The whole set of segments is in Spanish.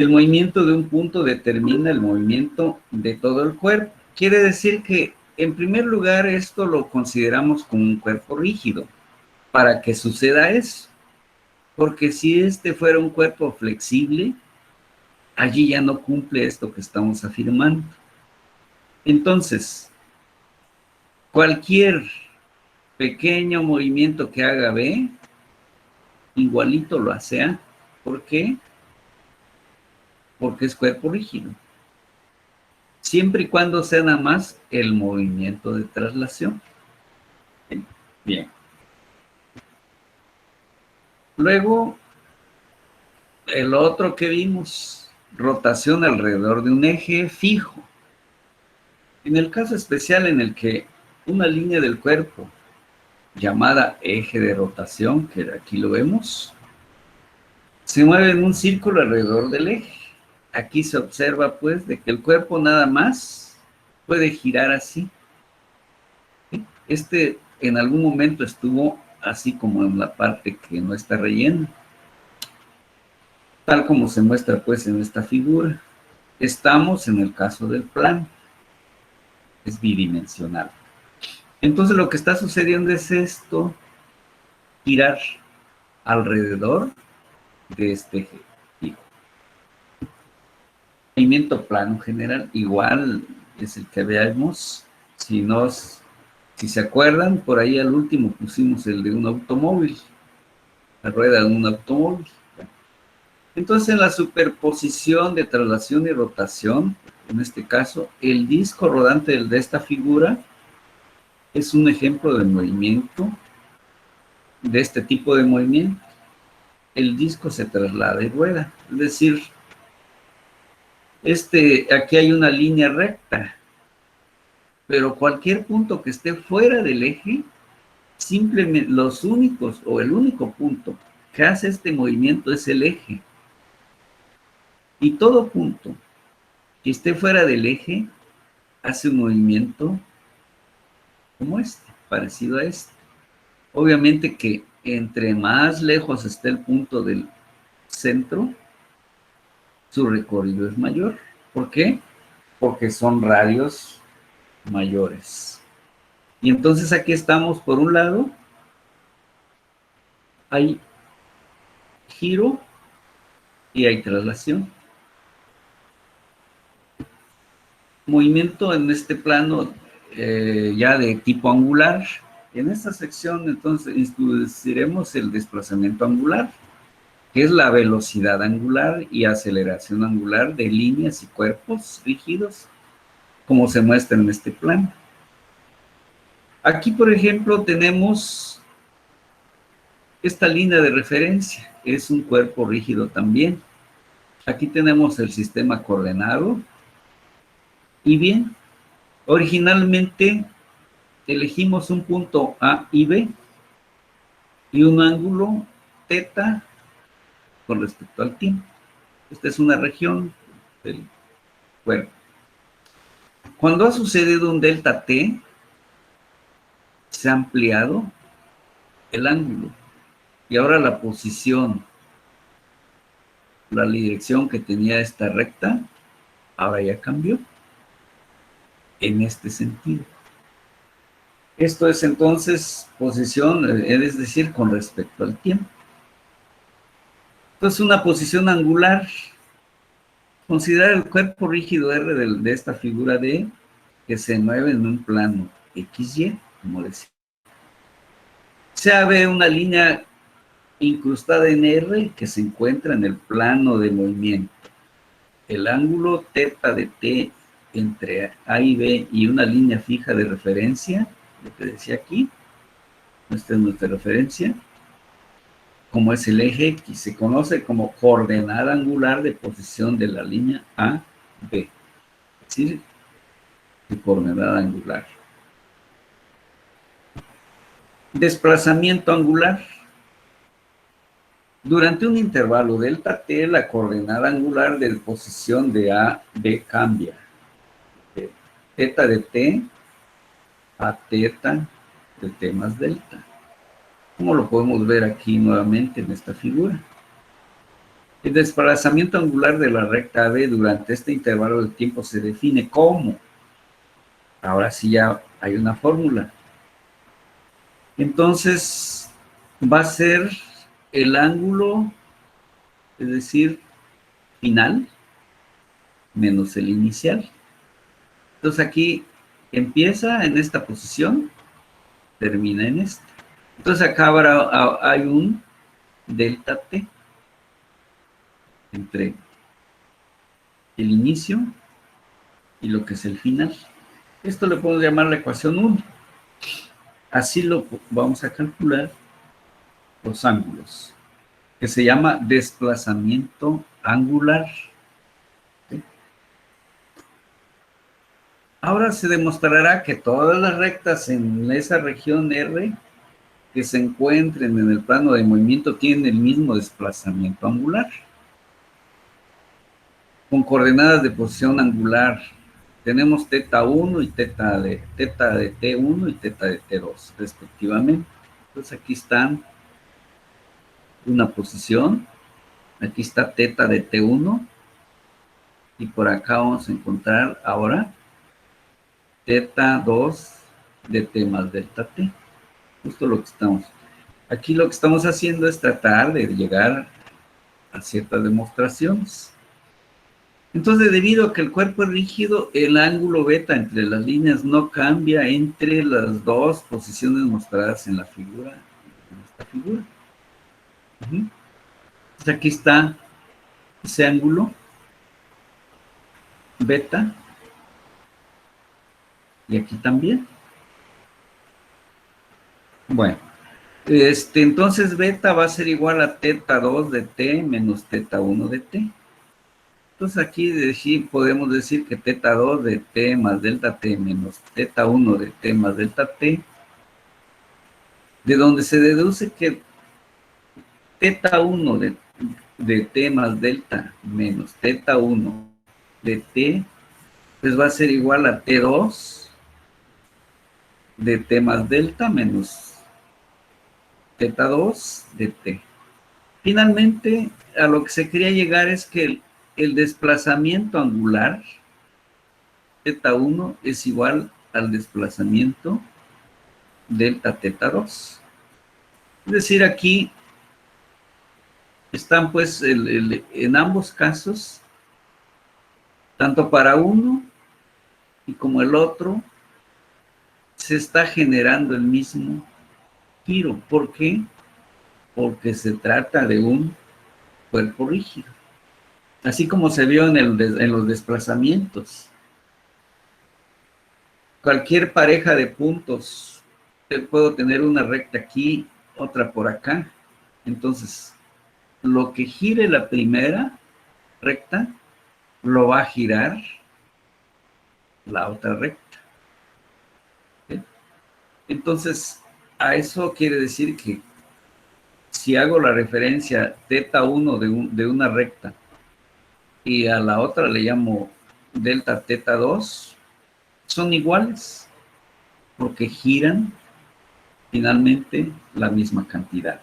El movimiento de un punto determina el movimiento de todo el cuerpo. Quiere decir que, en primer lugar, esto lo consideramos como un cuerpo rígido, para que suceda eso. Porque si este fuera un cuerpo flexible, allí ya no cumple esto que estamos afirmando. Entonces, cualquier pequeño movimiento que haga B, igualito lo hace A. ¿Por qué? Porque es cuerpo rígido. Siempre y cuando sea nada más el movimiento de traslación. Bien. Luego, el otro que vimos, rotación alrededor de un eje fijo. En el caso especial en el que una línea del cuerpo llamada eje de rotación, que aquí lo vemos, se mueve en un círculo alrededor del eje. Aquí se observa, pues, de que el cuerpo nada más puede girar así. Este en algún momento estuvo así como en la parte que no está rellena, tal como se muestra, pues, en esta figura. Estamos en el caso del plano. Es bidimensional. Entonces, lo que está sucediendo es esto, girar alrededor de este eje fijo. El movimiento plano general igual es el que veamos. Si se acuerdan, por ahí al último pusimos el de un automóvil, la rueda de un automóvil. Entonces, en la superposición de traslación y rotación, en este caso, el disco rodante de esta figura es un ejemplo de movimiento, de este tipo de movimiento. El disco se traslada y rueda, es decir, aquí hay una línea recta, pero cualquier punto que esté fuera del eje, simplemente los únicos o el único punto que hace este movimiento es el eje. Y todo punto que esté fuera del eje hace un movimiento como este, parecido a este. Obviamente que entre más lejos esté el punto del centro, su recorrido es mayor. ¿Por qué? Porque son radios mayores. Y entonces aquí estamos, por un lado, hay giro y hay traslación. Movimiento en este plano ya de tipo angular. En esta sección, entonces, introduciremos el desplazamiento angular, que es la velocidad angular y aceleración angular de líneas y cuerpos rígidos, como se muestra en este plano. Aquí, por ejemplo, tenemos esta línea de referencia, es un cuerpo rígido también. Aquí tenemos el sistema coordenado. Y bien, originalmente elegimos un punto A y B y un ángulo θ con respecto al tiempo. Esta es una región del cuerpo. Cuando ha sucedido un delta t, se ha ampliado el ángulo y ahora la posición, la dirección que tenía esta recta, ahora ya cambió en este sentido. Esto es entonces posición, es decir, con respecto al tiempo. Entonces, una posición angular, considera el cuerpo rígido R de esta figura D que se mueve en un plano XY, como decía. Se ve una línea incrustada en R que se encuentra en el plano de movimiento. El ángulo θ de T entre A y B y una línea fija de referencia, lo que decía aquí, esta es nuestra referencia, como es el eje X, se conoce como coordenada angular de posición de la línea A, B, es decir, de coordenada angular. Desplazamiento angular. Durante un intervalo delta t, la coordenada angular de posición de A, B cambia. De θ de t a θ de t más delta. Como lo podemos ver aquí nuevamente en esta figura. El desplazamiento angular de la recta AB durante este intervalo de tiempo se define como, ahora sí ya hay una fórmula. Entonces, va a ser el ángulo, es decir, final, menos el inicial. Entonces aquí empieza en esta posición, termina en esta. Entonces acá hay un delta T entre el inicio y lo que es el final. Esto le podemos llamar la ecuación 1. Así lo vamos a calcular los ángulos, que se llama desplazamiento angular. ¿Sí? Ahora se demostrará que todas las rectas en esa región R que se encuentren en el plano de movimiento tienen el mismo desplazamiento angular, con coordenadas de posición angular. Tenemos teta 1 y teta de T1 y teta de T2, respectivamente. Entonces aquí están una posición, aquí está teta de T1, y por acá vamos a encontrar ahora teta 2 de T más delta T. Justo lo que estamos. Aquí lo que estamos haciendo es tratar de llegar a ciertas demostraciones. Entonces, debido a que el cuerpo es rígido, el ángulo beta entre las líneas no cambia entre las dos posiciones mostradas en la figura. En esta figura. Entonces, aquí está ese ángulo beta, y aquí también. Bueno, entonces beta va a ser igual a teta 2 de T menos teta 1 de T. Entonces aquí podemos decir que teta 2 de T más delta T menos teta 1 de T más delta T, de donde se deduce que teta 1 de T más delta menos teta 1 de T, pues va a ser igual a T2 de T más delta menos teta 2 de T. Finalmente, a lo que se quería llegar es que el desplazamiento angular, teta 1, es igual al desplazamiento delta teta 2. Es decir, aquí están pues en ambos casos, tanto para uno y como el otro, se está generando el mismo giro. ¿Por qué? Porque se trata de un cuerpo rígido. Así como se vio en los desplazamientos. Cualquier pareja de puntos, puedo tener una recta aquí, otra por acá. Entonces, lo que gire la primera recta, lo va a girar la otra recta. ¿Sí? Entonces, a eso quiere decir que si hago la referencia teta 1 de una recta y a la otra le llamo delta teta 2, son iguales porque giran finalmente la misma cantidad.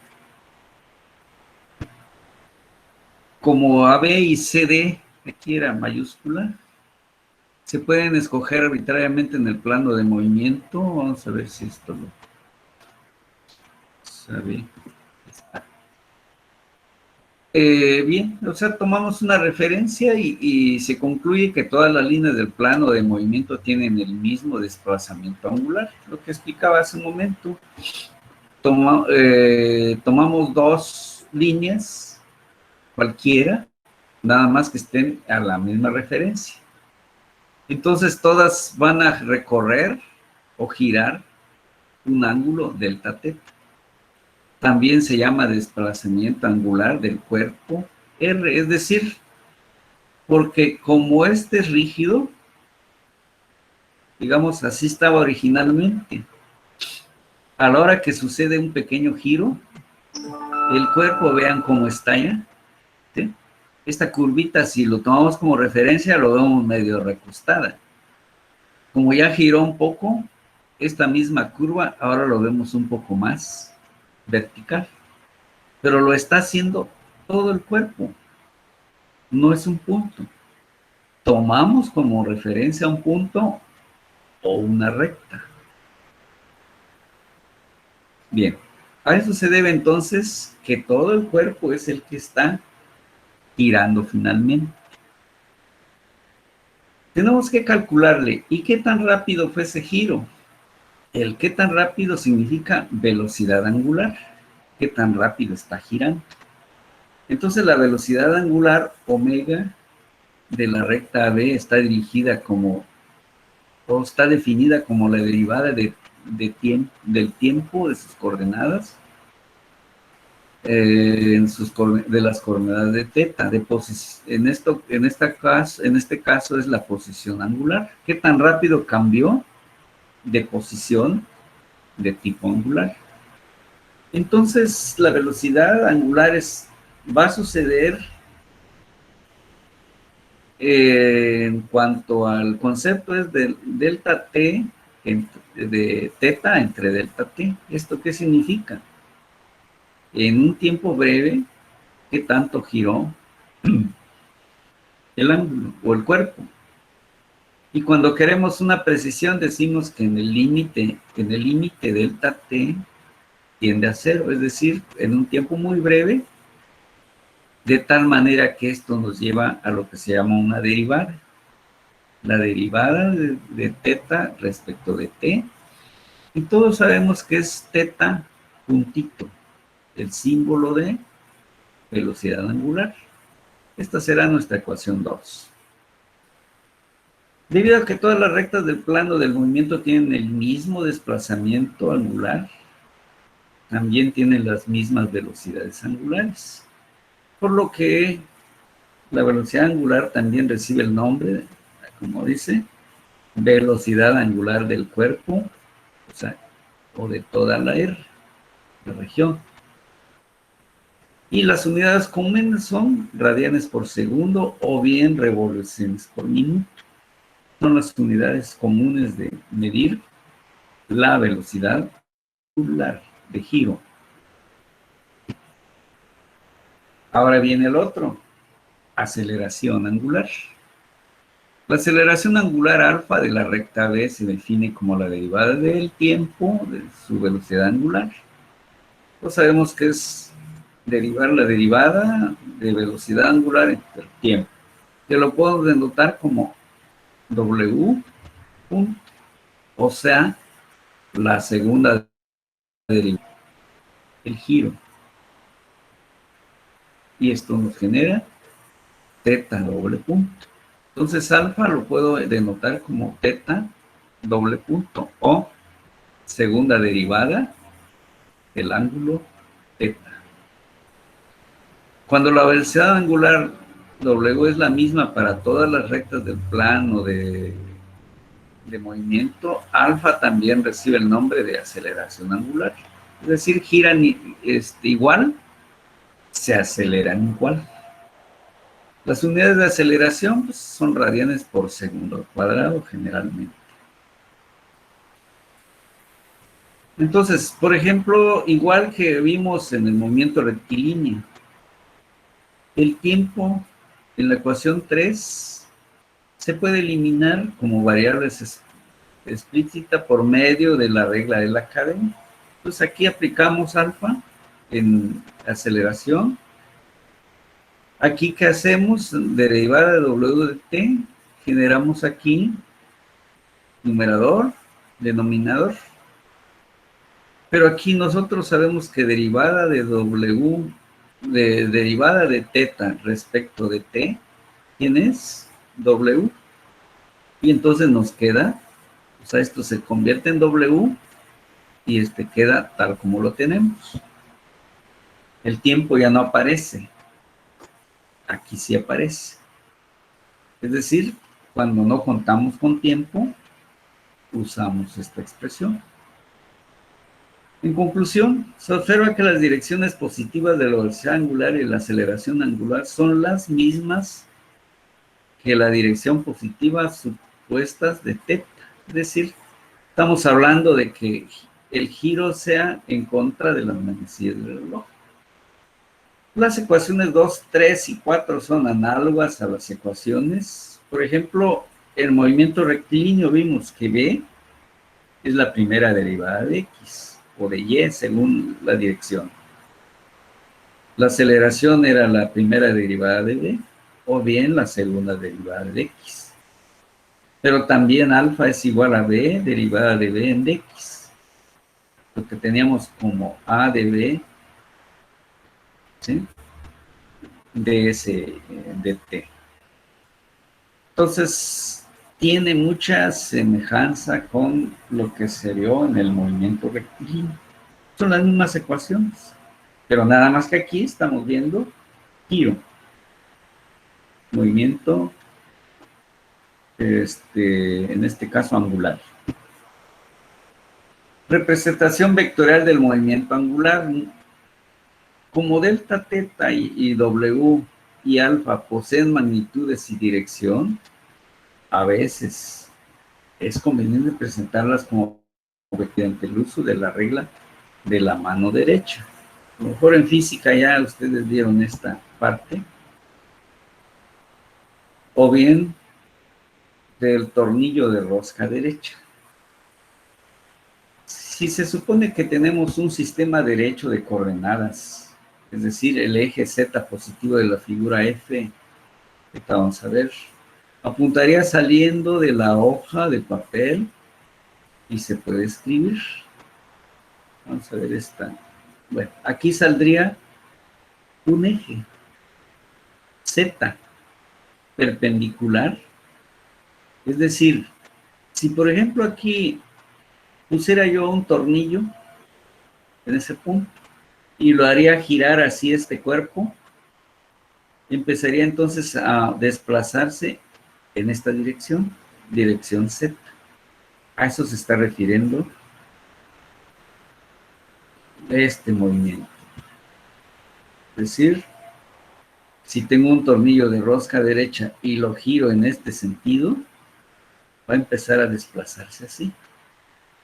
Como AB y CD, aquí era mayúscula, se pueden escoger arbitrariamente en el plano de movimiento. Vamos a ver si esto lo sabe. Bien, o sea, tomamos una referencia y se concluye que todas las líneas del plano de movimiento tienen el mismo desplazamiento angular, lo que explicaba hace un momento. Tomamos dos líneas, cualquiera, nada más que estén a la misma referencia. Entonces todas van a recorrer o girar un ángulo delta teta. También se llama desplazamiento angular del cuerpo R, es decir, porque como este es rígido, digamos, así estaba originalmente. A la hora que sucede un pequeño giro, el cuerpo, vean cómo está ya, ¿sí? Esta curvita, si lo tomamos como referencia, lo vemos medio recostada. Como ya giró un poco, esta misma curva, ahora lo vemos un poco más vertical. Pero lo está haciendo todo el cuerpo. no es un punto. Tomamos como referencia un punto o una recta. Bien, a eso se debe entonces que todo el cuerpo es el que está girando finalmente. Tenemos que calcularle, ¿y qué tan rápido fue ese giro? El qué tan rápido significa velocidad angular, qué tan rápido está girando. Entonces la velocidad angular omega de la recta AB está dirigida como, o está definida como la derivada del tiempo de sus coordenadas, de las coordenadas de teta. En este caso es la posición angular. ¿Qué tan rápido cambió de posición de tipo angular? Entonces, la velocidad angular va a suceder en cuanto al concepto es del delta t, de teta entre delta t. ¿Esto qué significa? En un tiempo breve, ¿qué tanto giró el ángulo o el cuerpo? Y cuando queremos una precisión, decimos que en el límite delta t tiende a cero, es decir, en un tiempo muy breve, de tal manera que esto nos lleva a lo que se llama una derivada. La derivada de teta respecto de t, y todos sabemos que es teta puntito, el símbolo de velocidad angular. Esta será nuestra ecuación 2. Debido a que todas las rectas del plano del movimiento tienen el mismo desplazamiento angular, también tienen las mismas velocidades angulares, por lo que la velocidad angular también recibe el nombre, como dice, velocidad angular del cuerpo, o de toda la R, la región. Y las unidades comunes son radianes por segundo o bien revoluciones por minuto. Son las unidades comunes de medir la velocidad angular de giro. Ahora viene el otro, aceleración angular. La aceleración angular alfa de la recta B se define como la derivada del tiempo de su velocidad angular. Pues sabemos que es derivar la derivada de velocidad angular entre el tiempo, que lo puedo denotar como W, o sea, la segunda derivada, el giro. Y esto nos genera teta doble punto. Entonces, alfa lo puedo denotar como teta doble punto o segunda derivada del ángulo teta. Cuando la velocidad angular W es la misma para todas las rectas del plano de movimiento, alfa también recibe el nombre de aceleración angular. Es decir, giran igual, se aceleran igual. Las unidades de aceleración pues, son radianes por segundo al cuadrado generalmente. Entonces, por ejemplo, igual que vimos en el movimiento rectilíneo, el tiempo en la ecuación 3 se puede eliminar como variables explícita por medio de la regla de la cadena. Entonces aquí aplicamos alfa en aceleración. Aquí, ¿qué hacemos? Derivada de W de t, generamos aquí numerador, denominador. Pero aquí nosotros sabemos que derivada de W, derivada de teta respecto de t, ¿quién es? W. Y entonces nos queda, o sea, esto se convierte en W y queda tal como lo tenemos. El tiempo ya no aparece. Aquí sí aparece. Es decir, cuando no contamos con tiempo, usamos esta expresión. En conclusión, se observa que las direcciones positivas de la velocidad angular y la aceleración angular son las mismas que la dirección positiva supuestas de teta. Es decir, estamos hablando de que el giro sea en contra de las manecillas del reloj. Las ecuaciones 2, 3 y 4 son análogas a las ecuaciones. Por ejemplo, el movimiento rectilíneo vimos que B es la primera derivada de X o de Y según la dirección. La aceleración era la primera derivada de B o bien la segunda derivada de X. Pero también alfa es igual a B derivada de B en X. Lo que teníamos como A de B, ¿sí? ds dt. Entonces, tiene mucha semejanza con lo que se vio en el movimiento rectilíneo. Son las mismas ecuaciones, pero nada más que aquí estamos viendo giro, movimiento, en este caso angular. Representación vectorial del movimiento angular. Como delta, teta y w y alfa poseen magnitudes y dirección, a veces es conveniente presentarlas como mediante el uso de la regla de la mano derecha. A lo mejor en física ya ustedes vieron esta parte. O bien del tornillo de rosca derecha. Si se supone que tenemos un sistema derecho de coordenadas, es decir, el eje Z positivo de la figura F, que vamos a ver, apuntaría saliendo de la hoja de papel y se puede escribir. Vamos a ver esta. Bueno, aquí saldría un eje Z perpendicular. Es decir, si por ejemplo aquí pusiera yo un tornillo en ese punto y lo haría girar así este cuerpo, empezaría entonces a desplazarse en esta dirección, dirección Z. A eso se está refiriendo este movimiento. Es decir, si tengo un tornillo de rosca derecha y lo giro en este sentido, va a empezar a desplazarse así,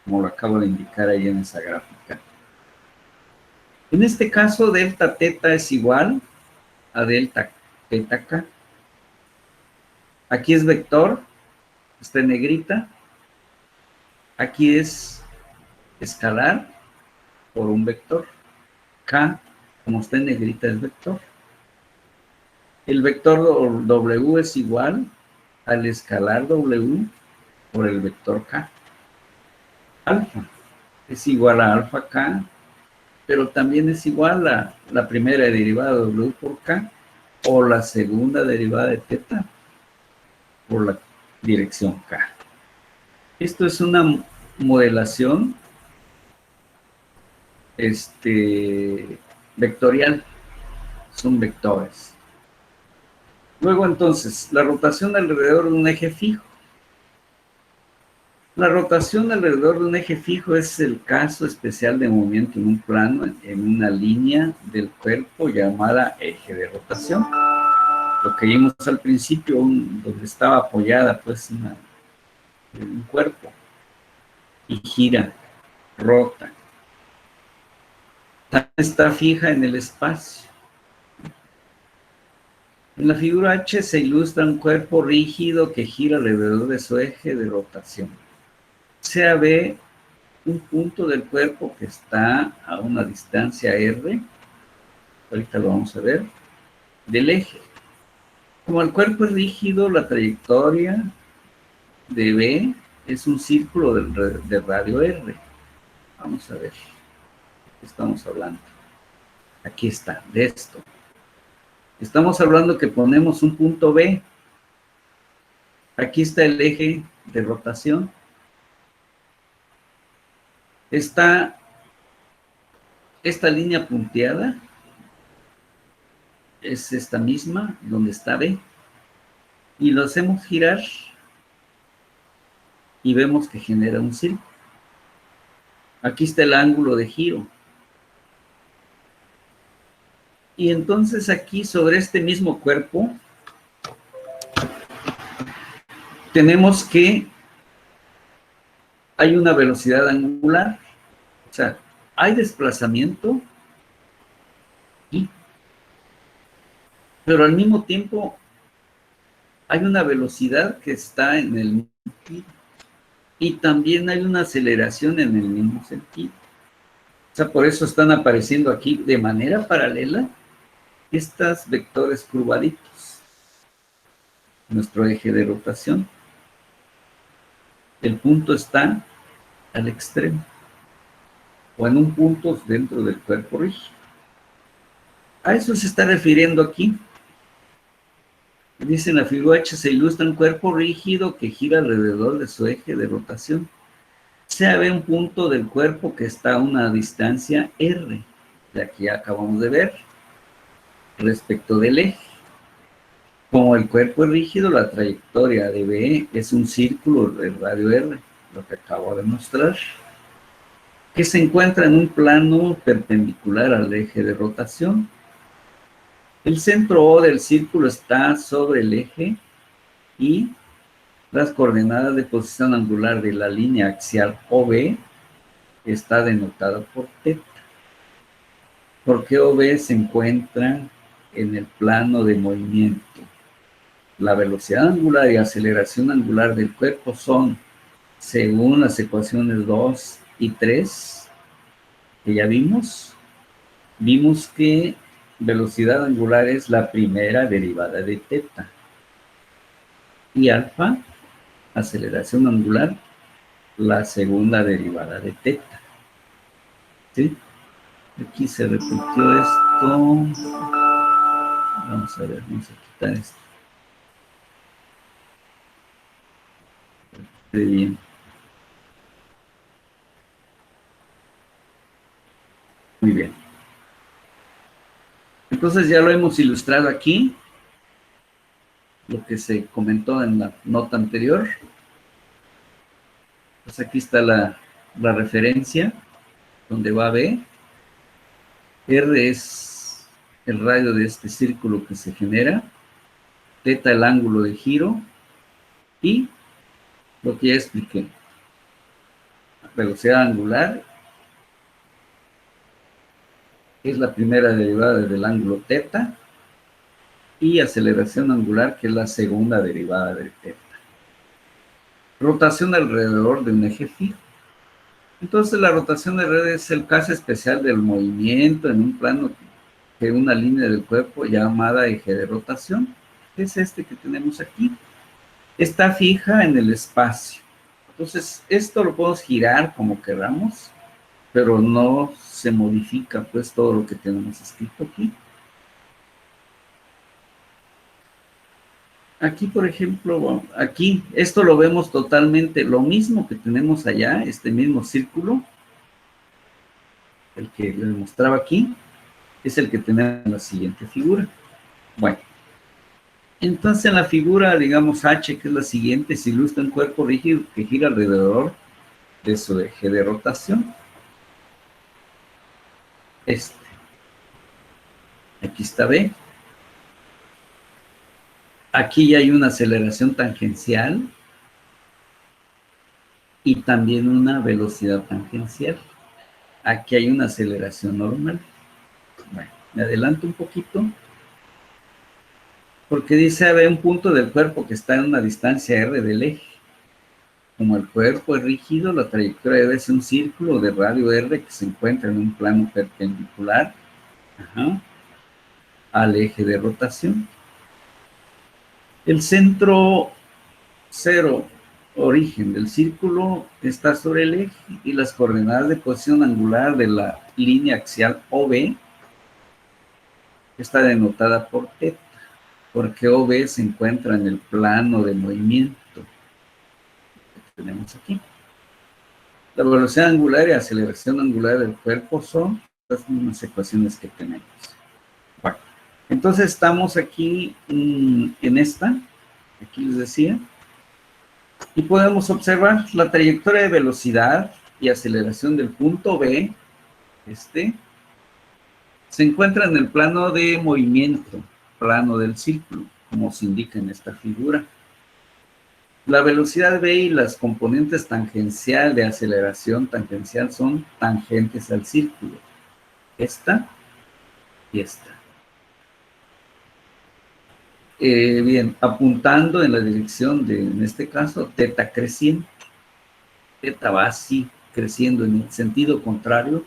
como lo acabo de indicar ahí en esa gráfica. En este caso, delta teta es igual a delta teta k. Aquí es vector, está en negrita. Aquí es escalar por un vector. K, como está en negrita, es vector. El vector W es igual al escalar W por el vector K. Alfa es igual a alfa K, pero también es igual a la primera derivada de W por K o la segunda derivada de teta por la dirección K. Esto es una modelación vectorial, son vectores. Luego entonces, la rotación alrededor de un eje fijo. La rotación alrededor de un eje fijo es el caso especial de movimiento en un plano, en una línea del cuerpo llamada eje de rotación. Lo que vimos al principio, donde estaba apoyada pues un cuerpo y gira, rota. Está fija en el espacio. En la figura H se ilustra un cuerpo rígido que gira alrededor de su eje de rotación. Se ve un punto del cuerpo que está a una distancia R, ahorita lo vamos a ver, del eje. Como el cuerpo es rígido, la trayectoria de B es un círculo de radio R. Vamos a ver, ¿qué estamos hablando? Aquí está, de esto. Estamos hablando que ponemos un punto B. Aquí está el eje de rotación. Está esta línea punteada, es esta misma, donde está B. Y lo hacemos girar y vemos que genera un círculo. Aquí está el ángulo de giro. Y entonces aquí sobre este mismo cuerpo tenemos que hay una velocidad angular, o sea, hay desplazamiento y pero al mismo tiempo hay una velocidad que está en el mismo sentido y también hay una aceleración en el mismo sentido. O sea, por eso están apareciendo aquí de manera paralela estos vectores curvaditos, nuestro eje de rotación. El punto está al extremo o en un punto dentro del cuerpo rígido. A eso se está refiriendo aquí. Dice en la figura H se ilustra un cuerpo rígido que gira alrededor de su eje de rotación. Se ve un punto del cuerpo que está a una distancia R, de aquí acabamos de ver, respecto del eje. Como el cuerpo es rígido, la trayectoria de B es un círculo de radio R, lo que acabo de mostrar, que se encuentra en un plano perpendicular al eje de rotación. El centro O del círculo está sobre el eje y las coordenadas de posición angular de la línea axial OB está denotada por θ. Porque OB se encuentra en el plano de movimiento. La velocidad angular y aceleración angular del cuerpo son, según las ecuaciones 2 y 3, que ya vimos que velocidad angular es la primera derivada de θ. Y alfa, aceleración angular, la segunda derivada de θ. ¿Sí? Aquí se repitió esto. Vamos a ver, vamos a quitar esto. Muy bien. Muy bien. Entonces ya lo hemos ilustrado aquí, lo que se comentó en la nota anterior. Pues aquí está la referencia, donde va B. R es el radio de este círculo que se genera, θ el ángulo de giro, y lo que ya expliqué, velocidad angular es la primera derivada del ángulo θ, y aceleración angular, que es la segunda derivada de θ. Rotación alrededor de un eje fijo. Entonces la rotación de red es el caso especial del movimiento en un plano de una línea del cuerpo llamada eje de rotación. Es este que tenemos aquí. Está fija en el espacio. Entonces esto lo podemos girar como queramos, pero no se modifica pues todo lo que tenemos escrito aquí. Aquí, por ejemplo, aquí, esto lo vemos totalmente, lo mismo que tenemos allá, este mismo círculo, el que les mostraba aquí, es el que tenemos en la siguiente figura. Bueno, entonces en la figura, digamos, H, que es la siguiente, se ilustra un cuerpo rígido que gira alrededor de su eje de rotación. Aquí está B. Aquí ya hay una aceleración tangencial y también una velocidad tangencial. Aquí hay una aceleración normal. Bueno, me adelanto un poquito. Porque dice, había un punto del cuerpo que está en una distancia R del eje. Como el cuerpo es rígido, la trayectoria debe ser un círculo de radio R que se encuentra en un plano perpendicular al eje de rotación. El centro cero, origen del círculo, está sobre el eje y las coordenadas de posición angular de la línea axial OB está denotada por θ, porque OB se encuentra en el plano de movimiento que tenemos aquí. La velocidad angular y aceleración angular del cuerpo son las mismas ecuaciones que tenemos. Bueno, entonces estamos aquí en esta, aquí les decía, y podemos observar la trayectoria de velocidad y aceleración del punto B, se encuentra en el plano de movimiento, plano del círculo, como se indica en esta figura. La velocidad B y las componentes tangencial de aceleración tangencial son tangentes al círculo. Esta y esta. Bien, apuntando en la dirección de, en este caso, teta creciente. Teta va así, creciendo en el sentido contrario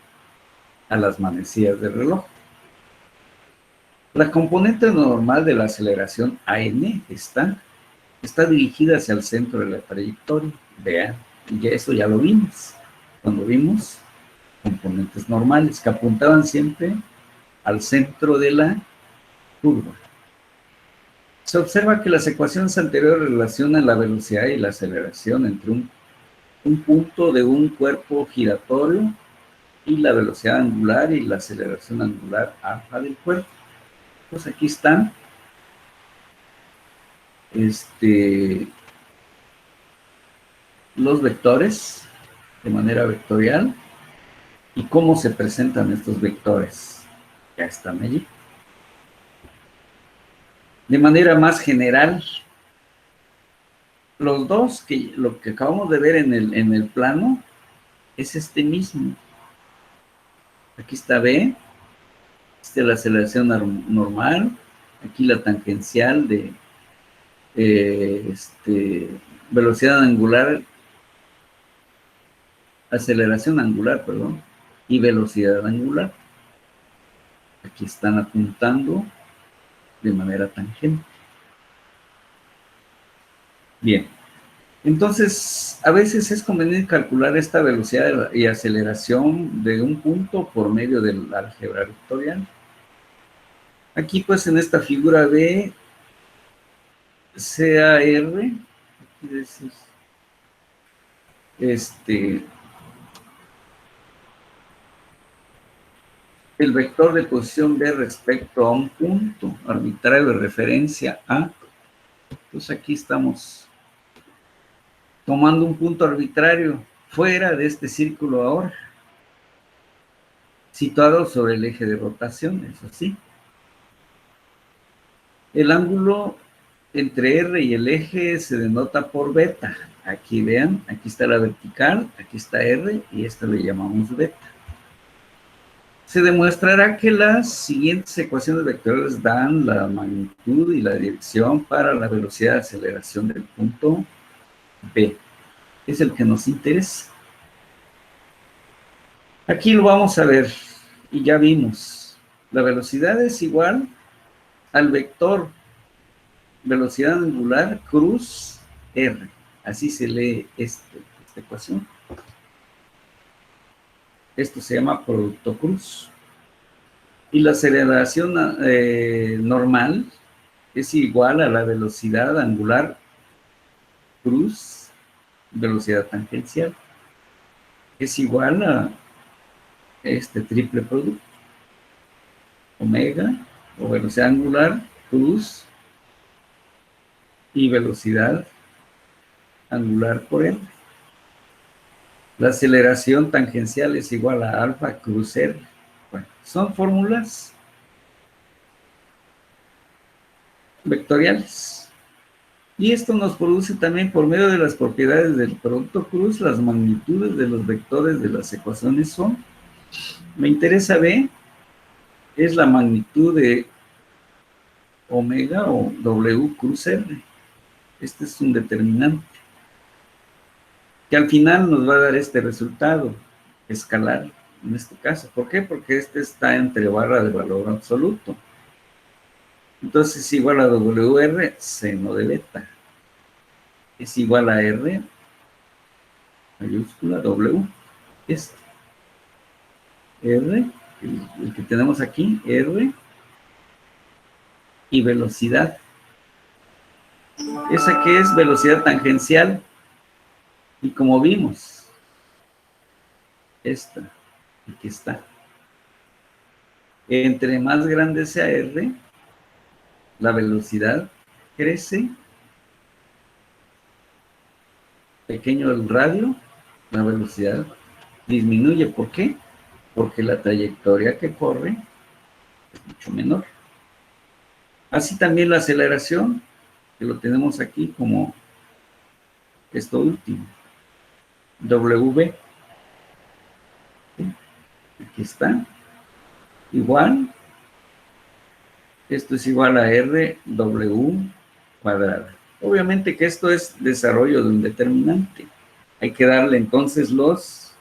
a las manecillas del reloj. La componente normal de la aceleración AN está dirigida hacia el centro de la trayectoria. Vean, y eso ya lo vimos, cuando vimos componentes normales que apuntaban siempre al centro de la curva. Se observa que las ecuaciones anteriores relacionan la velocidad y la aceleración entre un punto de un cuerpo giratorio y la velocidad angular y la aceleración angular alfa del cuerpo. Pues aquí están los vectores de manera vectorial y cómo se presentan estos vectores. Ya están allí. De manera más general, los dos, lo que acabamos de ver en el plano, es este mismo. Aquí está B, esta es la aceleración normal, aquí la tangencial de velocidad angular, aceleración angular, perdón, y velocidad angular. Aquí están apuntando de manera tangente. Bien, entonces a veces es conveniente calcular esta velocidad y aceleración de un punto por medio del álgebra vectorial. Aquí pues en esta figura B, CAR, aquí decir, el vector de posición B respecto a un punto arbitrario de referencia A. Pues aquí estamos tomando un punto arbitrario fuera de este círculo ahora, situado sobre el eje de rotación, eso sí. El ángulo entre R y el eje se denota por beta. Aquí vean, aquí está la vertical, aquí está R y esta le llamamos beta. Se demostrará que las siguientes ecuaciones vectoriales dan la magnitud y la dirección para la velocidad de aceleración del punto B. Es el que nos interesa. Aquí lo vamos a ver y ya vimos. La velocidad es igual al vector velocidad angular cruz R. Así se lee esta ecuación. Esto se llama producto cruz. Y la aceleración normal es igual a la velocidad angular cruz, velocidad tangencial. Es igual a este triple producto. Omega, o velocidad angular, cruz, y velocidad angular por R. La aceleración tangencial es igual a alfa cruz R. Bueno, son fórmulas vectoriales. Y esto nos produce también por medio de las propiedades del producto cruz, las magnitudes de los vectores de las ecuaciones son. Me interesa B, es la magnitud de omega o W cruz R. Este es un determinante que al final nos va a dar este resultado escalar en este caso. ¿Por qué? Porque este está entre barra de valor absoluto. Entonces es igual a WR seno de beta. Es igual a R mayúscula W. Este. R, el que tenemos aquí, R, y velocidad. Esa que es velocidad tangencial. Y como vimos, esta, aquí está. Entre más grande sea R, la velocidad crece. Pequeño el radio, la velocidad disminuye. ¿Por qué? Porque la trayectoria que corre es mucho menor. Así también la aceleración, que lo tenemos aquí como esto último. W. ¿Sí? Aquí está. Igual Esto es igual a RW cuadrado. Obviamente que esto es desarrollo de un determinante. Hay que darle entonces los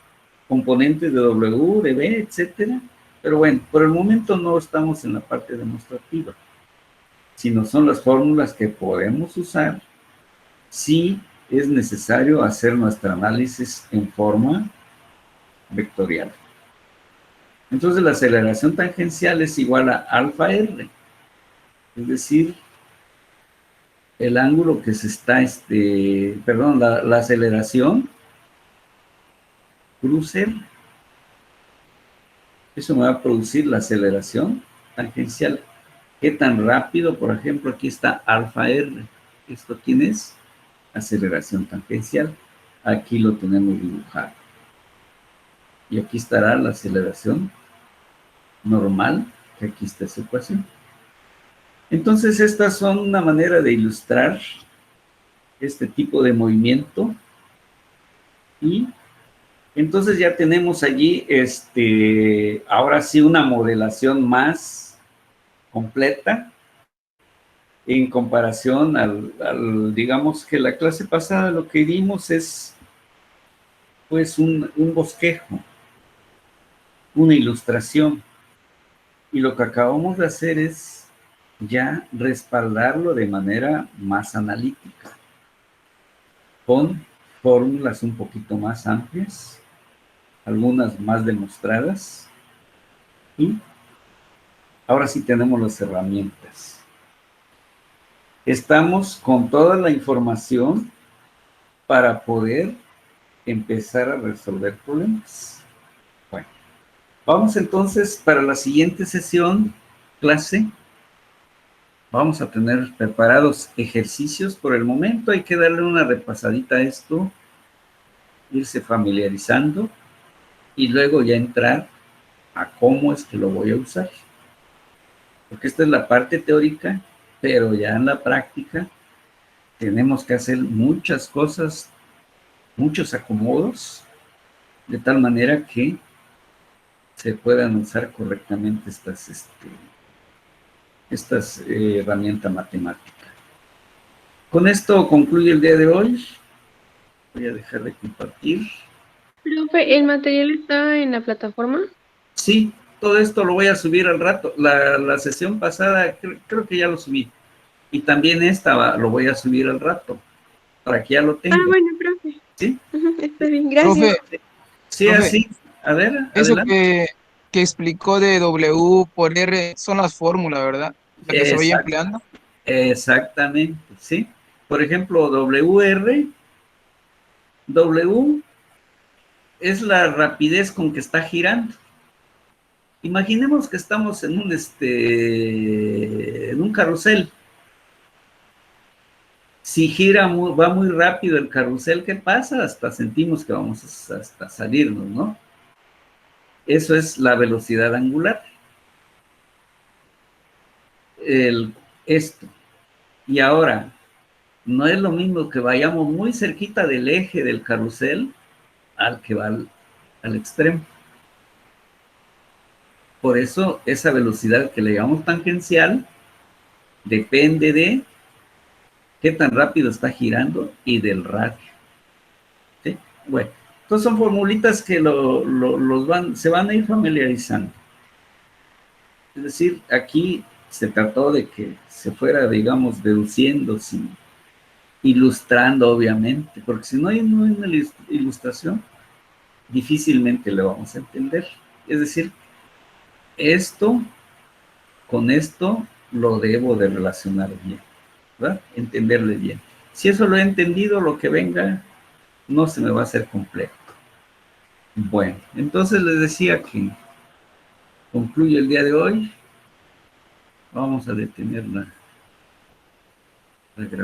componentes de W, de B, etcétera. Pero bueno, por el momento no estamos en la parte demostrativa, sino son las fórmulas que podemos usar si es necesario hacer nuestro análisis en forma vectorial. Entonces la aceleración tangencial es igual a alfa R, es decir, el ángulo que se está, perdón, la aceleración crucer, eso me va a producir la aceleración tangencial. ¿Qué tan rápido? Por ejemplo, aquí está alfa R. ¿Esto quién es? Aceleración tangencial. Aquí lo tenemos dibujado. Y aquí estará la aceleración normal, que aquí está esa ecuación. Entonces, estas son una manera de ilustrar este tipo de movimiento. Y entonces ya tenemos allí, ahora sí, una modelación más completa en comparación digamos que la clase pasada lo que dimos es, pues, un bosquejo, una ilustración. Y lo que acabamos de hacer es ya respaldarlo de manera más analítica, con fórmulas un poquito más amplias, algunas más demostradas, y ahora sí tenemos las herramientas. Estamos con toda la información para poder empezar a resolver problemas. Bueno, vamos entonces para la siguiente sesión, clase. Vamos a tener preparados ejercicios. Por el momento hay que darle una repasadita a esto, irse familiarizando y luego ya entrar a cómo es que lo voy a usar. Porque esta es la parte teórica, pero ya en la práctica tenemos que hacer muchas cosas, muchos acomodos, de tal manera que se puedan usar correctamente estas herramientas matemáticas. Con esto concluye el día de hoy. Voy a dejar de compartir. Profe, ¿el material está en la plataforma? Sí, todo esto lo voy a subir al rato. La sesión pasada creo que ya lo subí. Y también esta lo voy a subir al rato, para que ya lo Ah, tenga. bueno, profe. ¿Sí? Está bien, gracias. Profe, Sí, profe, así. A ver, eso adelante. que explicó de W por R son las fórmulas, ¿verdad? La que se vaya empleando. Exactamente, ¿sí? Por ejemplo, WR, W es la rapidez con que está girando. Imaginemos que estamos en un carrusel. Si gira, va muy rápido el carrusel, ¿qué pasa? Hasta sentimos que vamos hasta salirnos, ¿no? Eso es la velocidad angular. Esto. Y ahora, no es lo mismo que vayamos muy cerquita del eje del carrusel al que va al extremo. Por eso, esa velocidad que le llamamos tangencial depende de qué tan rápido está girando y del radio. ¿Sí? Bueno, entonces son formulitas que se van a ir familiarizando. Es decir, aquí se trató de que se fuera, digamos, deduciendo, ilustrando, obviamente, porque si no hay una ilustración, difícilmente lo vamos a entender. Es decir, esto con esto lo debo de relacionar bien, ¿verdad? Entenderle bien. Si eso lo he entendido, lo que venga no se me va a hacer complejo. Bueno, entonces les decía que concluye el día de hoy. Vamos a detener la grabación.